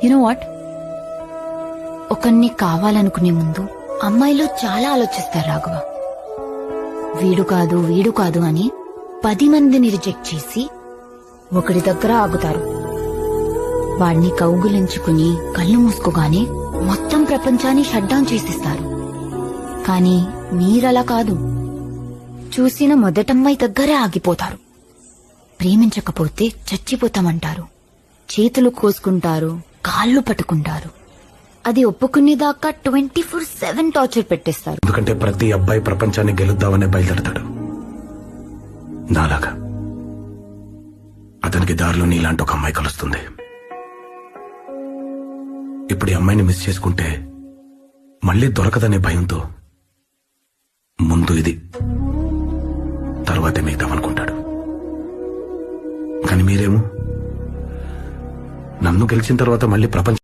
You know what, ఒకరిని కావాలనుకునే ముందు అమ్మాయిలు చాలా ఆలోచిస్తారు రాఘవ. వీడు కాదు అని 10 మందిని రిజెక్ట్ చేసి ఒకడి దగ్గర ఆగుతారు. వాడిని కౌగులించుకుని కళ్ళు మూసుకోగానే మొత్తం ప్రపంచాన్ని షట్ డౌన్ చేసిస్తారు. కానీ మీరలా కాదు. చూసిన మొదటమ్మాయి దగ్గరే ఆగిపోతారు. ప్రేమించకపోతే చచ్చిపోతామంటారు. చేతులు కోసుకుంటారు, కాళ్ళు పట్టుకుంటారు. అది ఒప్పుకునేదాకా 24/7 టార్చర్ పెట్టేస్తారు. ఎందుకంటే ప్రతి అబ్బాయి ప్రపంచాన్ని గెలుద్దామనే బయలుదేరతాడు. నాలాగా అతనికి దారిలో నీలాంటి ఒక అమ్మాయి కలుస్తుంది. ఇప్పుడు ఈ అమ్మాయిని మిస్ చేసుకుంటే మళ్ళీ దొరకదనే భయంతో ముందు ఇది, తర్వాతే మిగతామనుకుంటాడు. కానీ మీరేమో నన్ను గెలిచిన తర్వాత మళ్ళీ ప్రపంచం